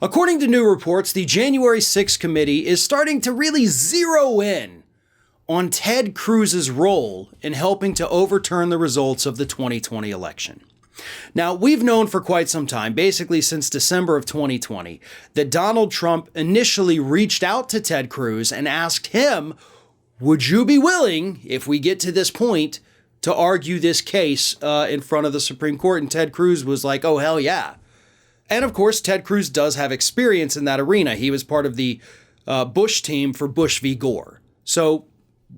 According to new reports, the January 6th committee is starting to really zero in on Ted Cruz's role in helping to overturn the results of the 2020 election. Now, we've known for quite some time, basically since December of 2020, that Donald Trump initially reached out to Ted Cruz and asked him, would you be willing, if we get to this point, to argue this case in front of the Supreme Court? And Ted Cruz was like, oh, hell yeah. And of course, Ted Cruz does have experience in that arena. He was part of the Bush team for Bush v. Gore. So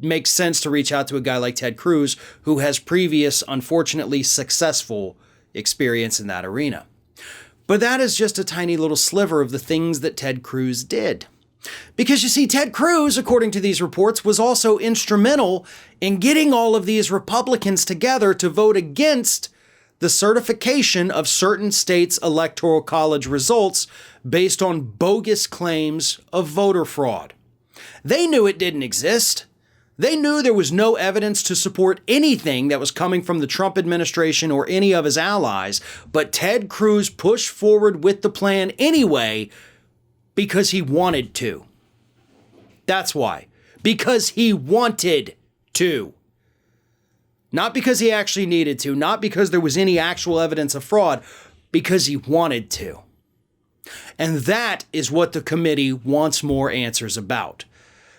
makes sense to reach out to a guy like Ted Cruz, who has previous, unfortunately successful experience in that arena. But that is just a tiny little sliver of the things that Ted Cruz did. Because you see, Ted Cruz, according to these reports, was also instrumental in getting all of these Republicans together to vote against the certification of certain states' electoral college results based on bogus claims of voter fraud. They knew it didn't exist. They knew there was no evidence to support anything that was coming from the Trump administration or any of his allies, but Ted Cruz pushed forward with the plan anyway because he wanted to. That's why. Because he wanted to. Not because he actually needed to, not because there was any actual evidence of fraud, because he wanted to. And that is what the committee wants more answers about.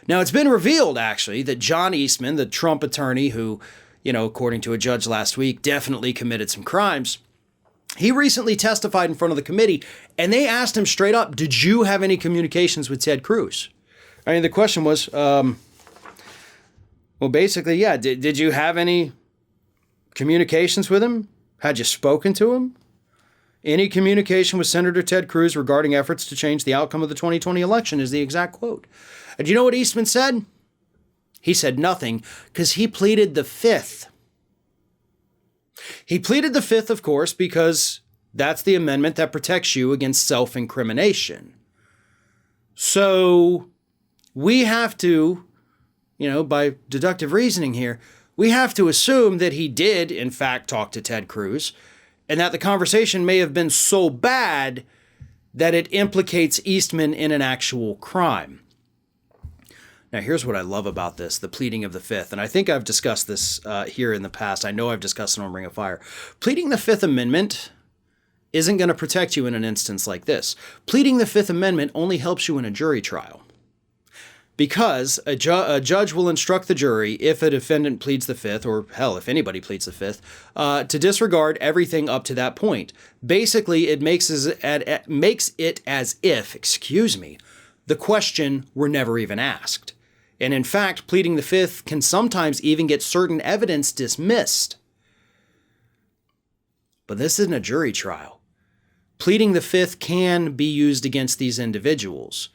Now, it's been revealed, actually, that John Eastman, the Trump attorney who, according to a judge last week, definitely committed some crimes, he recently testified in front of the committee, and they asked him straight up, did you have any communications with Ted Cruz? I mean, the question was, well, basically, yeah, did you have any communications with him? Had you spoken to him? Any communication with Senator Ted Cruz regarding efforts to change the outcome of the 2020 election is the exact quote. And do you know what Eastman said? He said nothing because he pleaded the fifth. He pleaded the fifth, of course, because that's the amendment that protects you against self-incrimination. So we have to, by deductive reasoning here, we have to assume that he did, in fact, talk to Ted Cruz, and that the conversation may have been so bad that it implicates Eastman in an actual crime. Now, here's what I love about this, the pleading of the fifth. And I think I've discussed this here in the past. I know I've discussed it on Ring of Fire. Pleading the Fifth Amendment isn't going to protect you in an instance like this. Pleading the Fifth Amendment only helps you in a jury trial. Because a judge will instruct the jury, if a defendant pleads the fifth, or hell, if anybody pleads the fifth, to disregard everything up to that point. Basically, it makes it as if, the question were never even asked. And in fact, pleading the fifth can sometimes even get certain evidence dismissed. But this isn't a jury trial. Pleading the fifth can be used against these individuals.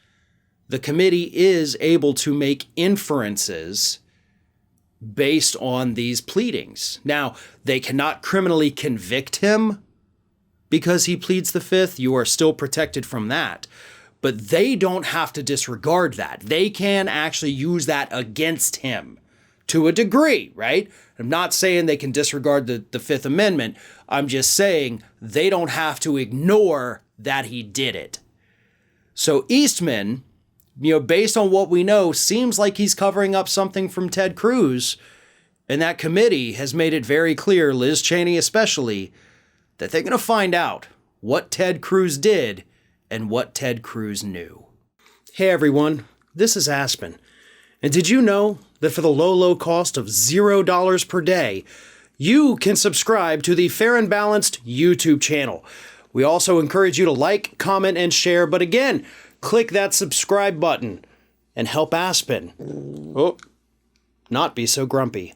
The committee is able to make inferences based on these pleadings. Now, they cannot criminally convict him because he pleads the fifth. You are still protected from that. But they don't have to disregard that. They can actually use that against him to a degree, right? I'm not saying they can disregard the Fifth Amendment. I'm just saying they don't have to ignore that he did it. So Eastman, based on what we know, seems like he's covering up something from Ted Cruz. And that committee has made it very clear, Liz Cheney especially, that they're going to find out what Ted Cruz did and what Ted Cruz knew. Hey everyone, this is Aspen. And did you know that for the low cost of $0 per day, you can subscribe to the Fair and Balanced YouTube channel? We also encourage you to like, comment, and share. But again, click that subscribe button and help Aspen not be so grumpy.